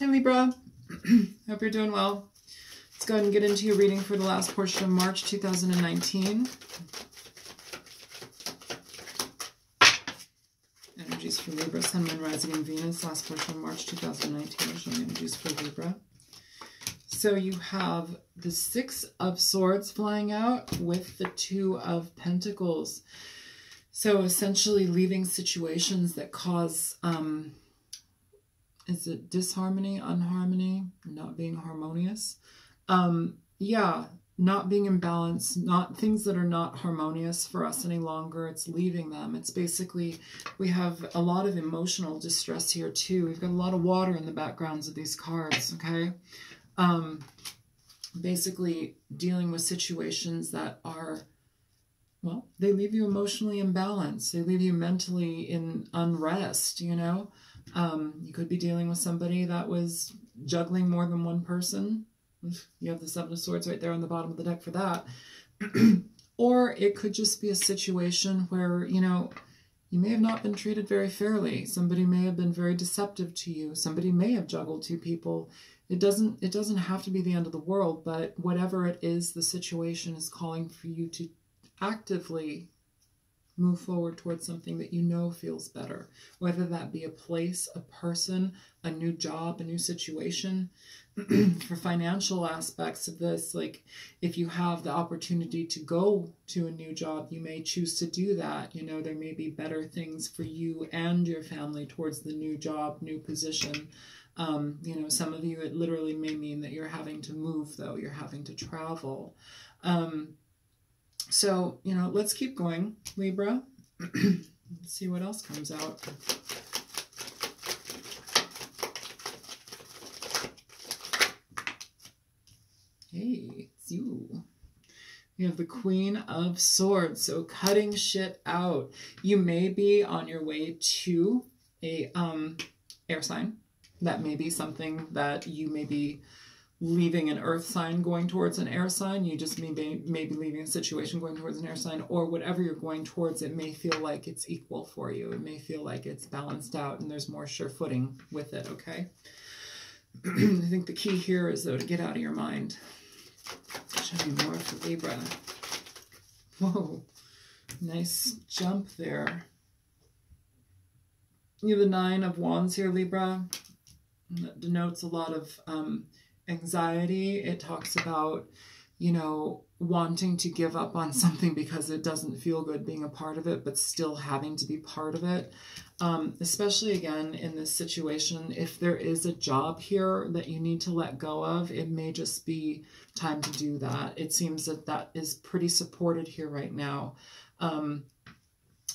Hi Libra, hope you're doing well. Let's go ahead and get into your reading for the last portion of March 2019. Energies for Libra, Sun, Moon, Rising, and Venus, last portion of March 2019. Showing energies for Libra. So you have the Six of Swords flying out with the Two of Pentacles. So essentially leaving situations that cause, is it disharmony, unharmony, not being harmonious? Yeah, not being in balance, not things that are not harmonious for us any longer. It's leaving them. It's basically, we have a lot of emotional distress here too. We've got a lot of water in the backgrounds of these cards, okay? Basically dealing with situations that are, well, they leave you emotionally imbalanced. They leave you mentally in unrest, you know? You could be dealing with somebody that was juggling more than one person. You have the Seven of Swords right there on the bottom of the deck for that. Or it could just be a situation where, you know, you may have not been treated very fairly. Somebody may have been very deceptive to you. Somebody may have juggled two people. It doesn't have to be the end of the world, but whatever it is, the situation is calling for you to actively move forward towards something that you know feels better, whether that be a place, a person, a new job, a new situation. For financial aspects of this, like if you have the opportunity to go to a new job, you may choose to do that. You know, there may be better things for you and your family towards the new job, new position. You know, some of you, it literally may mean that you're having to move, though. You're having to travel. So, you know, let's keep going, Libra. Let's see what else comes out. Hey, it's you. You have the Queen of Swords, so cutting shit out. You may be on your way to a air sign. That may be something that you may be leaving an earth sign going towards an air sign. You just may be leaving a situation going towards an air sign, or whatever you're going towards, it may feel like it's equal for you. It may feel like it's balanced out and there's more sure footing with it, okay? I think the key here is, though, to get out of your mind. Show me more for Libra. Whoa, nice jump there. You have the Nine of Wands here, Libra. That denotes a lot of anxiety. It talks about, you know, wanting to give up on something because it doesn't feel good being a part of it, but still having to be part of it. Especially, again, in this situation, if there is a job here that you need to let go of, it may just be time to do that. It seems that that is pretty supported here right now.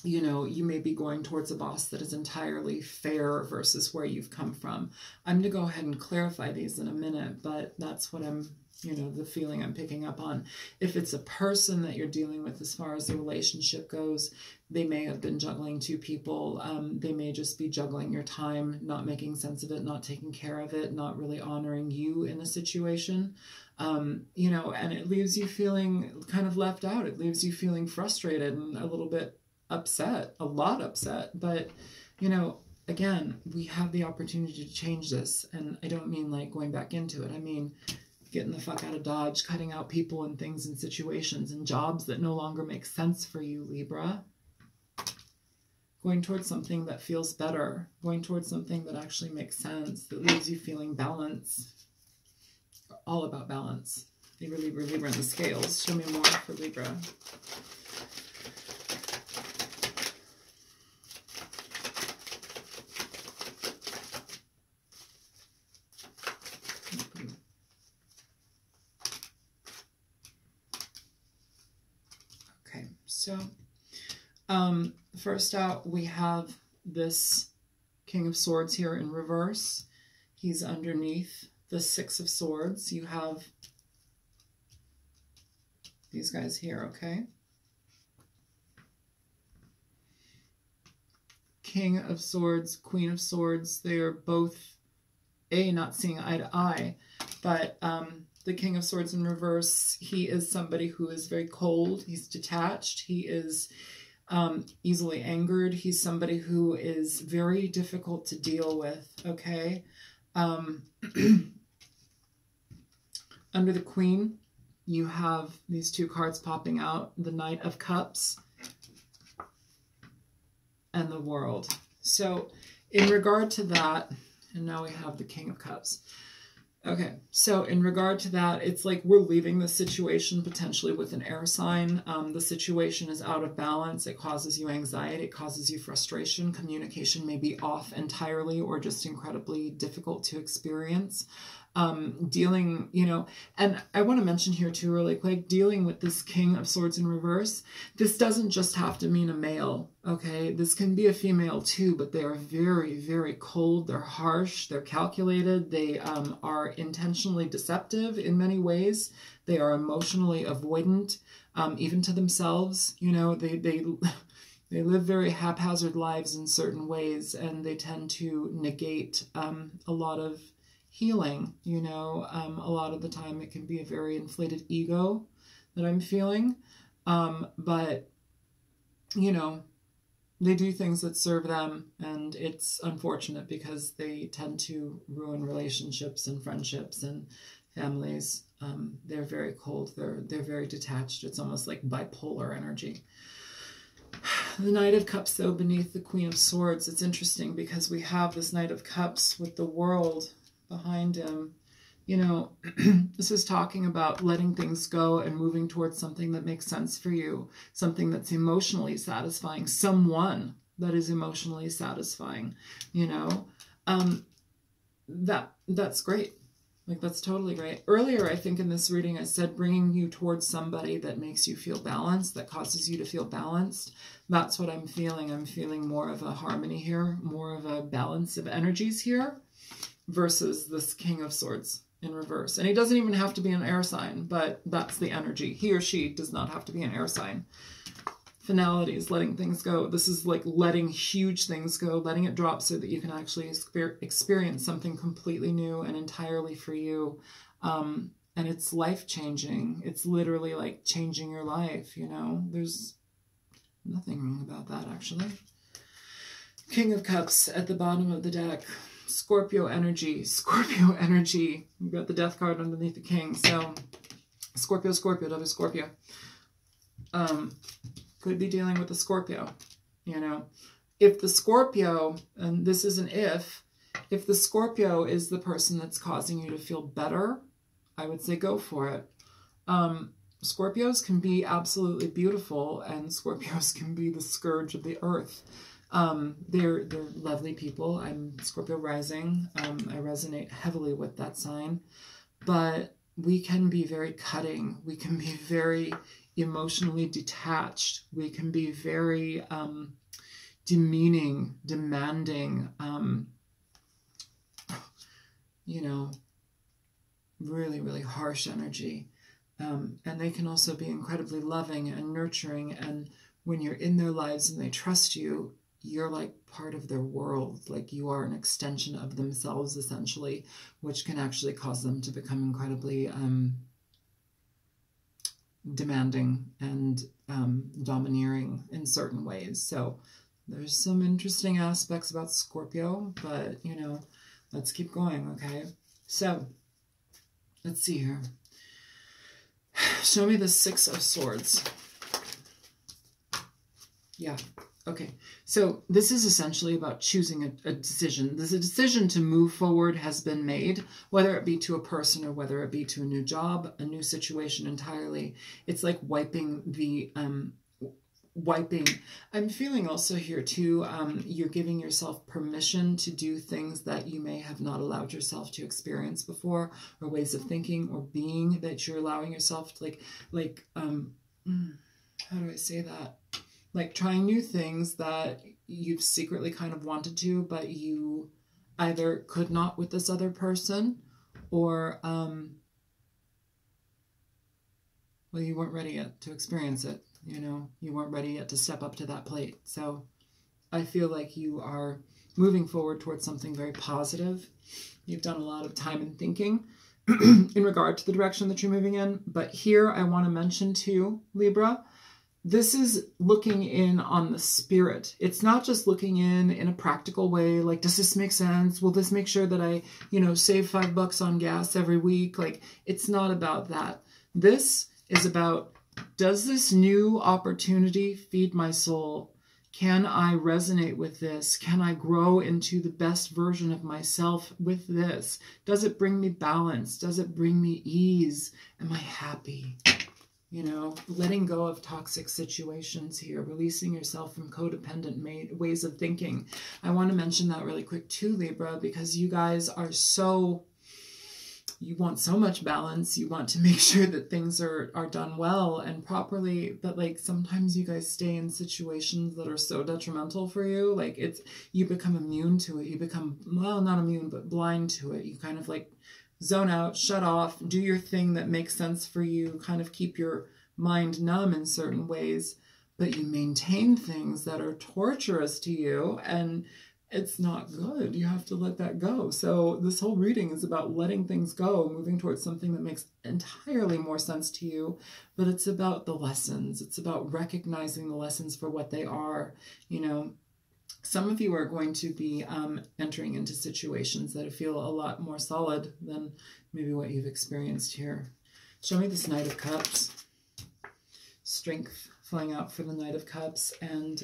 You know, you may be going towards a boss that is entirely fair versus where you've come from. I'm going to go ahead and clarify these in a minute, but that's what I'm, you know, the feeling I'm picking up on. If it's a person that you're dealing with as far as the relationship goes, they may have been juggling two people. They may just be juggling your time, not making sense of it, not taking care of it, not really honoring you in a situation. You know, and it leaves you feeling kind of left out. It leaves you feeling frustrated and a little bit upset, a lot upset. But, you know, again, we have the opportunity to change this. And I don't mean like going back into it. I mean getting the fuck out of Dodge, cutting out people and things and situations and jobs that no longer make sense for you, Libra. Going towards something that feels better. Going towards something that actually makes sense, that leaves you feeling balance. All about balance. Libra, Libra, Libra in the scales. Show me more for Libra. So, first out, we have this King of Swords here in reverse. He's underneath the Six of Swords. You have these guys here, okay? King of Swords, Queen of Swords, they are both, not seeing eye to eye, but the King of Swords in reverse, he is somebody who is very cold. He's detached. He is easily angered. He's somebody who is very difficult to deal with, okay? Under the Queen, you have these two cards popping out, the Knight of Cups and the World. So in regard to that, and now we have the King of Cups. Okay, so in regard to that, it's like we're leaving the situation potentially with an air sign. The situation is out of balance. It causes you anxiety. It causes you frustration. Communication may be off entirely or just incredibly difficult to experience. Dealing, you know, and I want to mention here too really quick, dealing with this King of Swords in reverse, this doesn't just have to mean a male, okay? This can be a female too, but they are very, very cold. They're harsh. They're calculated. They are intentionally deceptive in many ways. They are emotionally avoidant, even to themselves. You know, they live very haphazard lives in certain ways, and they tend to negate a lot of healing, you know. A lot of the time it can be a very inflated ego that I'm feeling. But, you know, they do things that serve them, and it's unfortunate because they tend to ruin relationships and friendships and families. They're very cold. They're very detached. It's almost like bipolar energy. The Knight of Cups, though, beneath the Queen of Swords, it's interesting because we have this Knight of Cups with the World behind him. You know, this is talking about letting things go and moving towards something that makes sense for you, something that's emotionally satisfying, someone that is emotionally satisfying, you know. That's great. Like, that's totally great. Earlier, I think in this reading, I said bringing you towards somebody that makes you feel balanced, that causes you to feel balanced. That's what I'm feeling. I'm feeling more of a harmony here, more of a balance of energies here, versus this King of Swords in reverse. And he doesn't even have to be an air sign, but that's the energy. He or she does not have to be an air sign. Finality is letting things go. This is like letting huge things go, letting it drop so that you can actually experience something completely new and entirely for you. And it's life-changing. It's literally like changing your life, you know. There's nothing wrong about that, actually. King of Cups at the bottom of the deck. Scorpio energy. Scorpio energy. We've got the Death card underneath the King. So Scorpio, Scorpio, double Scorpio. Could be dealing with a Scorpio, you know. If the Scorpio, and this is an if the Scorpio is the person that's causing you to feel better, I would say go for it. Scorpios can be absolutely beautiful, and Scorpios can be the scourge of the earth. They're lovely people. I'm Scorpio rising. I resonate heavily with that sign, but we can be very cutting. We can be very emotionally detached. We can be very demeaning, demanding, you know, really, really harsh energy. And they can also be incredibly loving and nurturing. And when you're in their lives and they trust you, you're like part of their world. Like you are an extension of themselves, essentially, which can actually cause them to become incredibly demanding and domineering in certain ways. So there's some interesting aspects about Scorpio, but, you know, let's keep going, okay? So let's see here. Show me the Six of Swords. Yeah. Okay, so this is essentially about choosing a decision. There's a decision to move forward has been made, whether it be to a person or whether it be to a new job, a new situation entirely. It's like wiping the, I'm feeling also here too, you're giving yourself permission to do things that you may have not allowed yourself to experience before, or ways of thinking or being that you're allowing yourself to how do I say that? Like trying new things that you've secretly kind of wanted to, but you either could not with this other person, or, well, you weren't ready yet to experience it. You know, you weren't ready yet to step up to that plate. So I feel like you are moving forward towards something very positive. You've done a lot of time and thinking in regard to the direction that you're moving in. But here I want to mention too, Libra, this is looking in on the spirit. It's not just looking in a practical way. Like, does this make sense? Will this make sure that I, you know, save $5 on gas every week? Like, it's not about that. This is about, does this new opportunity feed my soul? Can I resonate with this? Can I grow into the best version of myself with this? Does it bring me balance? Does it bring me ease? Am I happy? You know, letting go of toxic situations here, releasing yourself from codependent ways of thinking. I want to mention that really quick too, Libra, because you guys are so, you want so much balance. You want to make sure that things are done well and properly. But like, sometimes you guys stay in situations that are so detrimental for you. Like, it's, you become immune to it. You become, well, not immune, but blind to it. You kind of like zone out, shut off, do your thing that makes sense for you, kind of keep your mind numb in certain ways, but you maintain things that are torturous to you, and it's not good. You have to let that go. So this whole reading is about letting things go, moving towards something that makes entirely more sense to you, but it's about the lessons. It's about recognizing the lessons for what they are. You know, some of you are going to be entering into situations that feel a lot more solid than maybe what you've experienced here. Show me this Knight of Cups. Strength flowing out for the Knight of Cups. And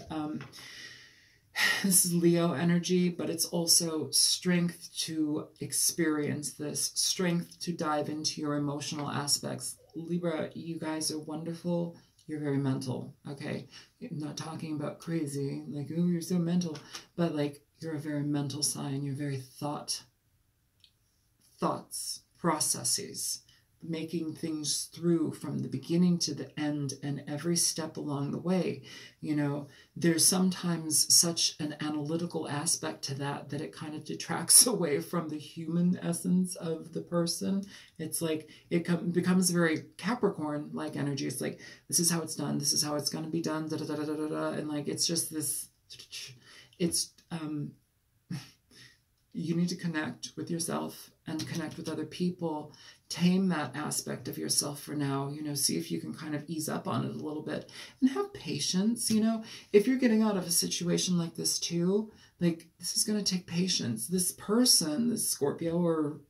this is Leo energy, but it's also strength to experience this, strength to dive into your emotional aspects. Libra, you guys are wonderful. You're very mental, okay? I'm not talking about crazy, like, oh, you're so mental, but like, you're a very mental sign. You're very thoughts, processes, making things through from the beginning to the end and every step along the way. You know, there's sometimes such an analytical aspect to that it kind of detracts away from the human essence of the person. It's like, it becomes very Capricorn-like energy. It's like, this is how it's done. This is how it's going to be done. Da, da, da, da, da, da. And like, it's just this, it's, you need to connect with yourself and connect with other people. Tame that aspect of yourself for now, you know, see if you can kind of ease up on it a little bit and have patience. You know, if you're getting out of a situation like this too, like, this is going to take patience. This person, this Scorpio or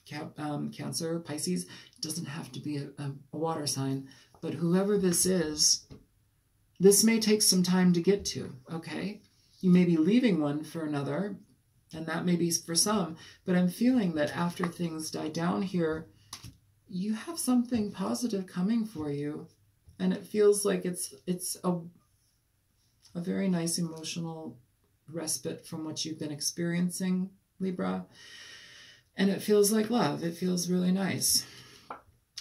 Cancer, Pisces, doesn't have to be a water sign, but whoever this is, this may take some time to get to, okay? You may be leaving one for another, and that may be for some, but I'm feeling that after things die down here, you have something positive coming for you. And it feels like it's a very nice emotional respite from what you've been experiencing, Libra. And it feels like love. It feels really nice.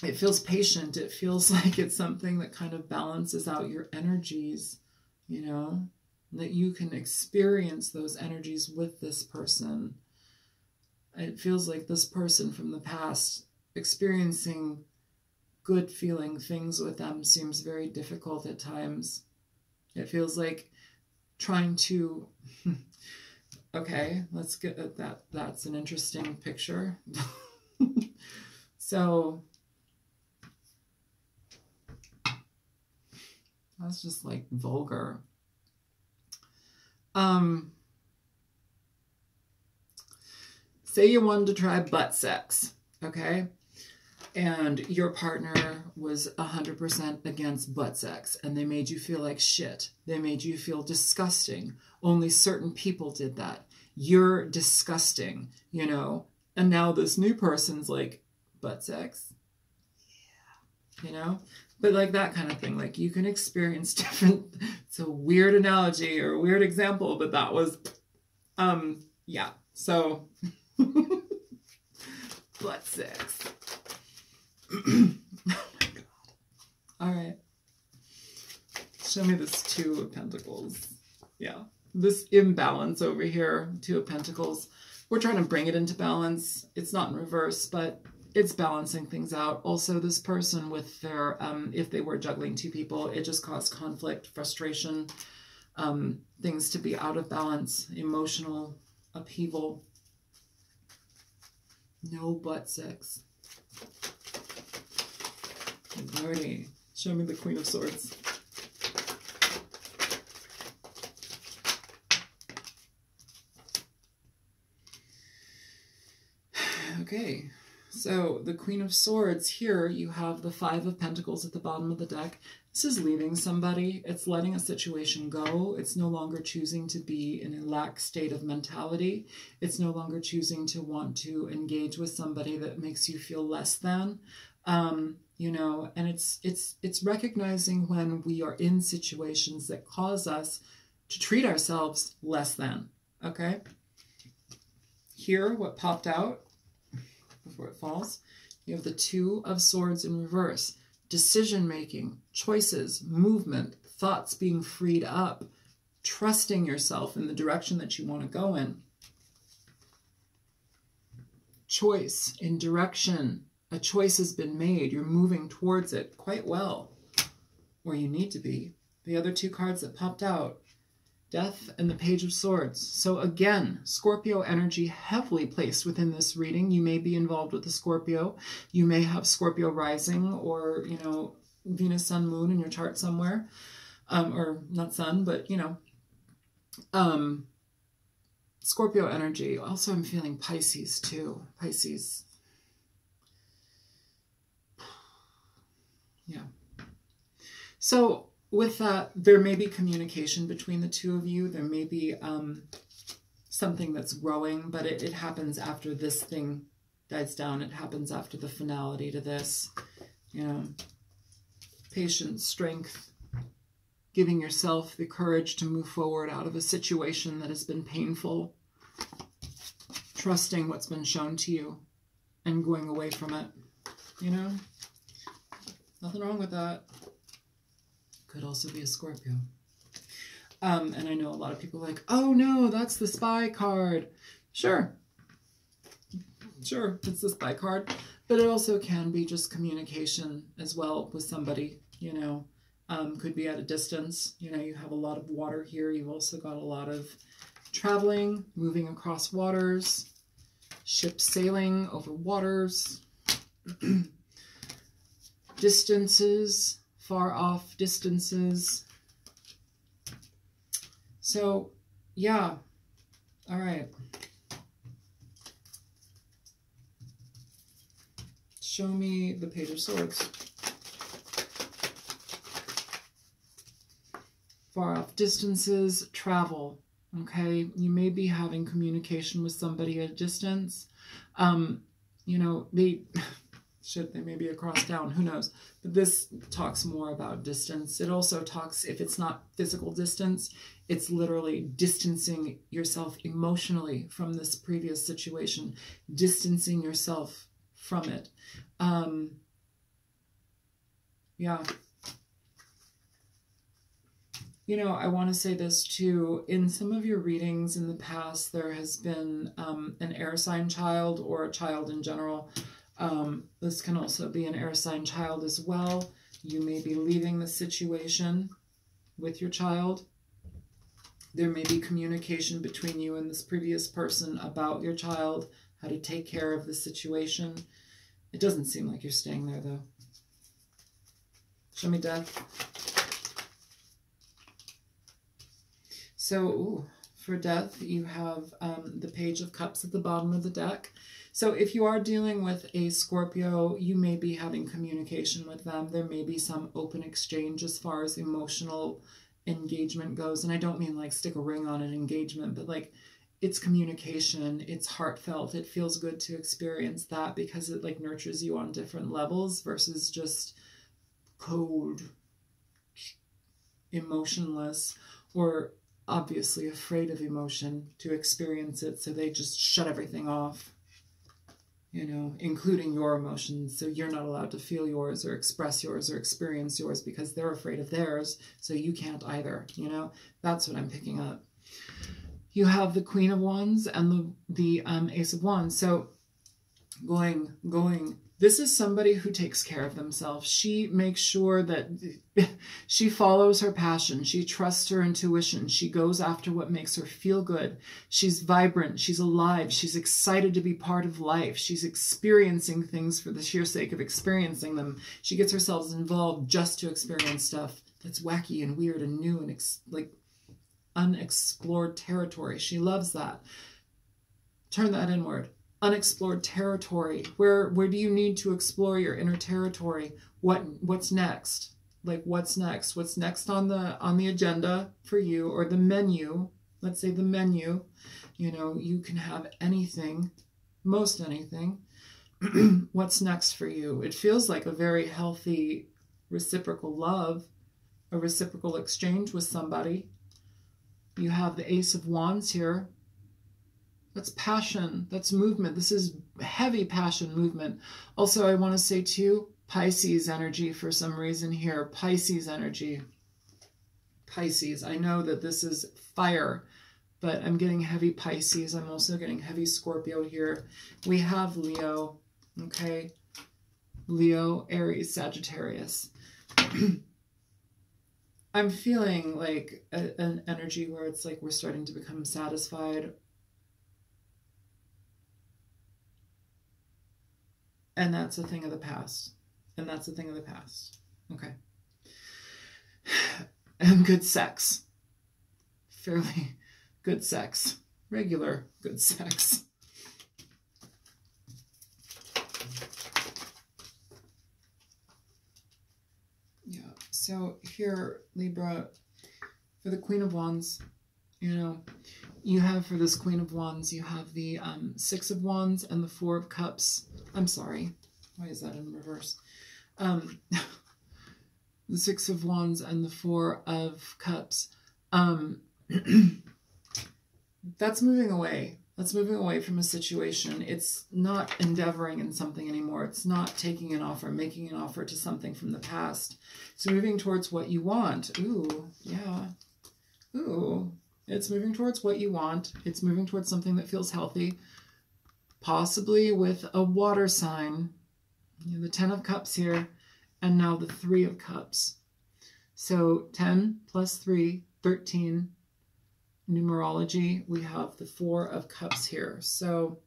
It feels patient. It feels like it's something that kind of balances out your energies, you know, that you can experience those energies with this person. It feels like this person from the past, experiencing good feeling things with them seems very difficult at times. It feels like trying to, okay, let's get at that. That's an interesting picture. So that's just like vulgar. Say you wanted to try butt sex, okay? And your partner was 100% against butt sex, and they made you feel like shit. They made you feel disgusting. Only certain people did that. You're disgusting, you know? And now this new person's like, butt sex? Yeah. You know? But like that kind of thing. Like, you can experience different, it's a weird analogy or a weird example, but that was, yeah. So, butt sex. Oh my God. All right. Show me this Two of Pentacles. Yeah. This imbalance over here, Two of Pentacles. We're trying to bring it into balance. It's not in reverse, but it's balancing things out. Also, this person with their, if they were juggling two people, it just caused conflict, frustration, things to be out of balance, emotional upheaval. No butt sex. Lordy, show me the Queen of Swords. Okay. So the Queen of Swords here, you have the Five of Pentacles at the bottom of the deck. This is leaving somebody. It's letting a situation go. It's no longer choosing to be in a lax state of mentality. It's no longer choosing to want to engage with somebody that makes you feel less than. You know, and it's recognizing when we are in situations that cause us to treat ourselves less than. Okay? Here, what popped out before it falls, you have the Two of Swords in reverse. Decision-making, choices, movement, thoughts being freed up, trusting yourself in the direction that you want to go in. Choice in direction. A choice has been made. You're moving towards it quite well, where you need to be. The other two cards that popped out, Death and the Page of Swords. So again, Scorpio energy heavily placed within this reading. You may be involved with the Scorpio. You may have Scorpio rising or, you know, Venus, Sun, Moon in your chart somewhere. Or not Sun, but, you know, Scorpio energy. Also, I'm feeling Pisces too. Pisces. Yeah. So with that, there may be communication between the two of you. There may be something that's growing, but it happens after this thing dies down. It happens after the finality to this. You know, patience, strength, giving yourself the courage to move forward out of a situation that has been painful, trusting what's been shown to you and going away from it. You know, nothing wrong with that. Could also be a Scorpio. And I know a lot of people are like, oh no, that's the Spy card. Sure. Sure, it's the Spy card. But it also can be just communication as well with somebody, you know. Could be at a distance. You know, you have a lot of water here. You've also got a lot of traveling, moving across waters, ships sailing over waters, distances, far off distances. So, yeah. All right. Show me the Page of Swords. Far off distances, travel. Okay, you may be having communication with somebody at a distance. You know, they may be across town, who knows? But this talks more about distance. It also talks, if it's not physical distance, it's literally distancing yourself emotionally from this previous situation, distancing yourself from it. Yeah. You know, I want to say this too. In some of your readings in the past, there has been an air sign child or a child in general. This can also be an air sign child as well. You may be leaving the situation with your child. There may be communication between you and this previous person about your child, how to take care of the situation. It doesn't seem like you're staying there though. Show me Death. So, ooh, for Death, you have the Page of Cups at the bottom of the deck. So if you are dealing with a Scorpio, you may be having communication with them. There may be some open exchange as far as emotional engagement goes. And I don't mean like stick a ring on an engagement, but like it's communication, it's heartfelt. It feels good to experience that because it like nurtures you on different levels versus just cold, emotionless, or obviously afraid of emotion to experience it. So they just shut everything off, you know, including your emotions. So you're not allowed to feel yours or express yours or experience yours because they're afraid of theirs. So you can't either, you know, that's what I'm picking up. You have the Queen of Wands and the Ace of Wands. So going, this is somebody who takes care of themselves. She makes sure that she follows her passion. She trusts her intuition. She goes after what makes her feel good. She's vibrant. She's alive. She's excited to be part of life. She's experiencing things for the sheer sake of experiencing them. She gets herself involved just to experience stuff that's wacky and weird and new and like unexplored territory. She loves that. Turn that inward. unexplored territory. Where do you need to explore your inner territory? What's next? Like, what's next? What's next on the agenda for you, or the menu? Let's say the menu. You know, you can have anything, most anything. What's next for you? It feels like a very healthy reciprocal love, a reciprocal exchange with somebody. You have the Ace of Wands here. That's passion. That's movement. This is heavy passion movement. Also, I want to say too, Pisces energy for some reason here. Pisces energy. Pisces. I know that this is fire, but I'm getting heavy Pisces. I'm also getting heavy Scorpio here. We have Leo. Okay. Leo, Aries, Sagittarius. I'm feeling like an energy where it's like we're starting to become satisfied. And that's a thing of the past. And that's a thing of the past. Okay. And good sex. Fairly good sex. Regular good sex. Yeah. So here, Libra, for the Queen of Wands, you know, you have for this Queen of Wands, you have the Six of Wands and the Four of Cups. I'm sorry. Why is that in reverse? The Six of Wands and the Four of Cups. That's moving away. That's moving away from a situation. It's not endeavoring in something anymore. It's not taking an offer, making an offer to something from the past. It's moving towards what you want. Ooh, yeah. Ooh, it's moving towards what you want. It's moving towards something that feels healthy, possibly with a water sign. You know, the 10 of Cups here, and now the 3 of Cups. So 10 plus 3, 13. Numerology, we have the 4 of Cups here. So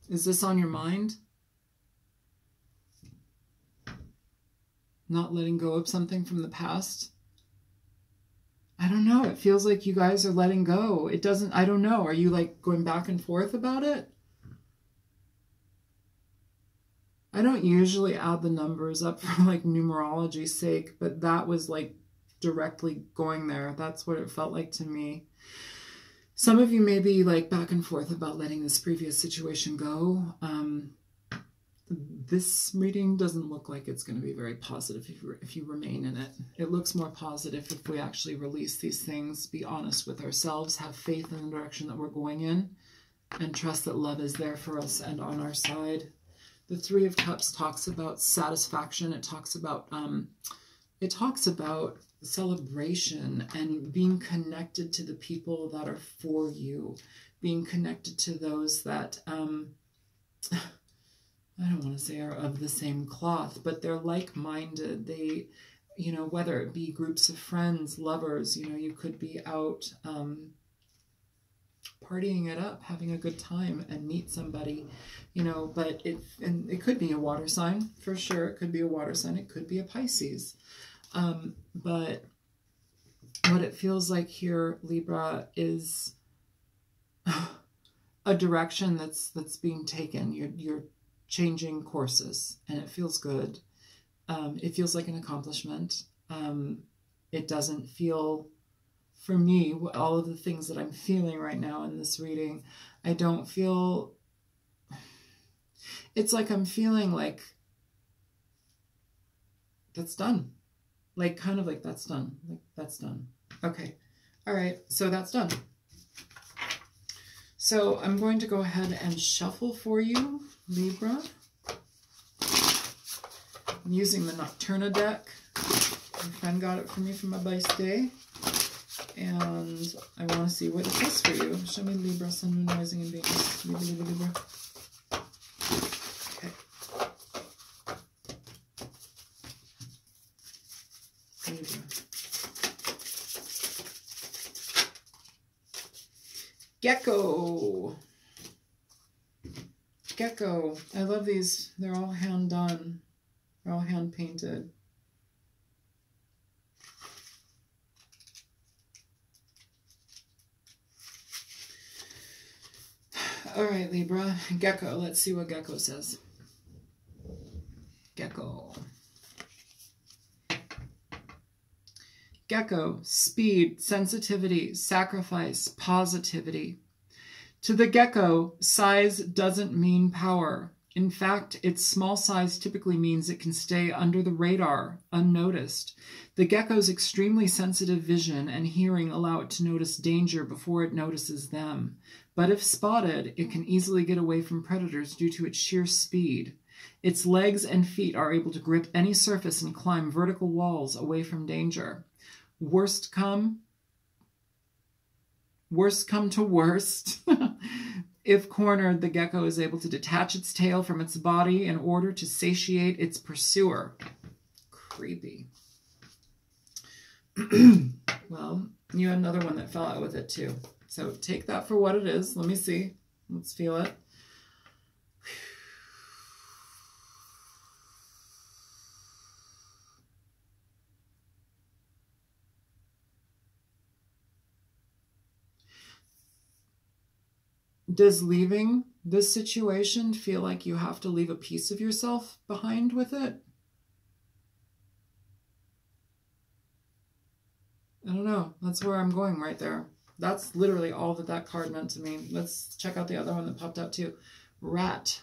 is this on your mind? Not letting go of something from the past? I don't know. It feels like you guys are letting go. It doesn't, I don't know. Are you like going back and forth about it? I don't usually add the numbers up for like numerology's sake, but that was like directly going there. That's what it felt like to me. Some of you may be like back and forth about letting this previous situation go. This reading doesn't look like it's going to be very positive if you remain in it. It looks more positive if we actually release these things, be honest with ourselves, have faith in the direction that we're going in, and trust that love is there for us and on our side. The 3 of Cups talks about satisfaction. It talks about celebration and being connected to the people that are for you, being connected to those that, I don't want to say are of the same cloth, but they're like-minded. They, you know, whether it be groups of friends, lovers, you know, you could be out, partying it up, having a good time, and meet somebody, you know, but it could be a water sign for sure. It could be a water sign. It could be a Pisces. But what it feels like here, Libra, is a direction that's being taken. You're changing courses, and it feels good. It feels like an accomplishment. It doesn't feel, for me, all of the things that I'm feeling right now in this reading, I don't feel, it's like I'm feeling like that's done. Like, kind of like that's done. Like, that's done. Okay. All right. So that's done. So I'm going to go ahead and shuffle for you, Libra. I'm using the Nocturna deck. My friend got it for me for my birthday. And I want to see what it does for you. Show me Libra, Sun, Moon, Rising, and Venus. Libra, Libra, Libra. Okay. Libra. Gecko. Gecko. I love these. They're all hand done. They're all hand painted. All right, Libra. Gecko. Let's see what Gecko says. Gecko. Gecko. Speed, sensitivity, sacrifice, positivity. To the gecko, size doesn't mean power. In fact, its small size typically means it can stay under the radar, unnoticed. The gecko's extremely sensitive vision and hearing allow it to notice danger before it notices them. But if spotted, it can easily get away from predators due to its sheer speed. Its legs and feet are able to grip any surface and climb vertical walls away from danger. Worst come to worst. If cornered, the gecko is able to detach its tail from its body in order to satiate its pursuer. Creepy. Well, you had another one that fell out with it too. So take that for what it is. Let me see. Let's feel it. Does leaving this situation feel like you have to leave a piece of yourself behind with it? I don't know. That's where I'm going right there. That's literally all that that card meant to me. Let's check out the other one that popped out too. Rat.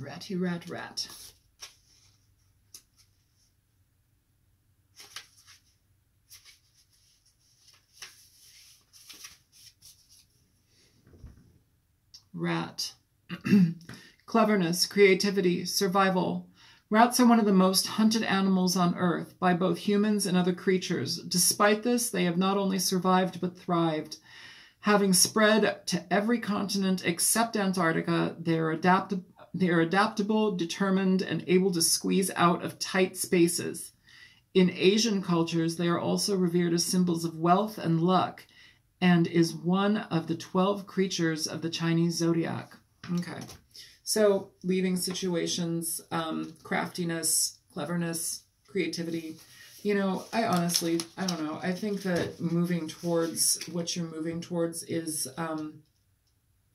Ratty rat rat. Rat. Cleverness, creativity, survival. Rats are one of the most hunted animals on Earth by both humans and other creatures. Despite this, they have not only survived but thrived. Having spread to every continent except Antarctica, they are adaptable, determined, and able to squeeze out of tight spaces. In Asian cultures, they are also revered as symbols of wealth and luck, and is one of the 12 creatures of the Chinese zodiac. Okay, so leaving situations, craftiness, cleverness, creativity. You know, I honestly, I don't know. I think that moving towards what you're moving towards is,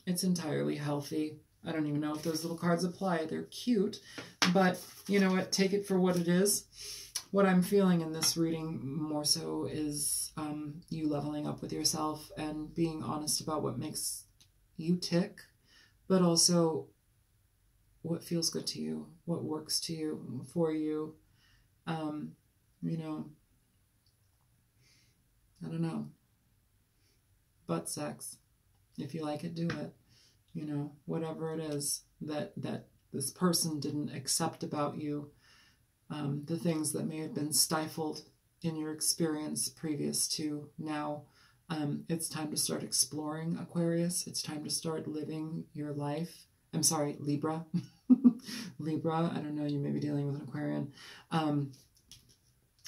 it's entirely healthy. I don't even know if those little cards apply. They're cute, but you know what? Take it for what it is. What I'm feeling in this reading more so is you leveling up with yourself and being honest about what makes you tick, but also what feels good to you, what works to you, for you. You know, I don't know. Butt sex. If you like it, do it. You know, whatever it is that this person didn't accept about you. The things that may have been stifled in your experience previous to now. It's time to start exploring, Aquarius. It's time to start living your life. I'm sorry, Libra. Libra, I don't know, you may be dealing with an Aquarian.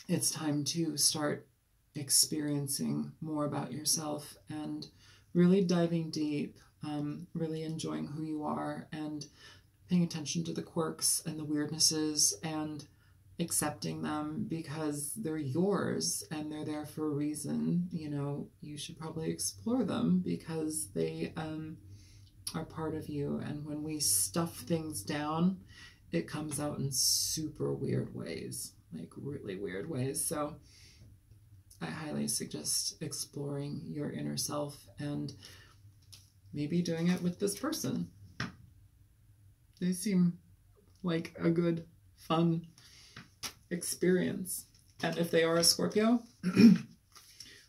It's time to start experiencing more about yourself and really diving deep, really enjoying who you are and paying attention to the quirks and the weirdnesses and accepting them because they're yours and they're there for a reason. You know, you should probably explore them because they are part of you. And when we stuff things down, it comes out in super weird ways, like really weird ways. So I highly suggest exploring your inner self and maybe doing it with this person. They seem like a good, fun experience. And if they are a Scorpio,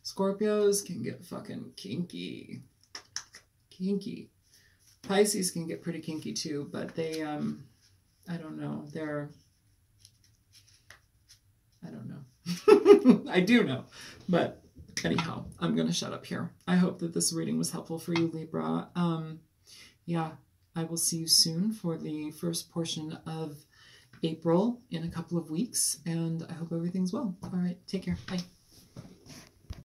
Scorpios can get fucking kinky. Kinky. Pisces can get pretty kinky too, but they, I don't know. I don't know. I do know. But anyhow, I'm going to shut up here. I hope that this reading was helpful for you, Libra. Yeah, I will see you soon for the first portion of April in a couple of weeks, and I hope everything's well. All right, take care. Bye.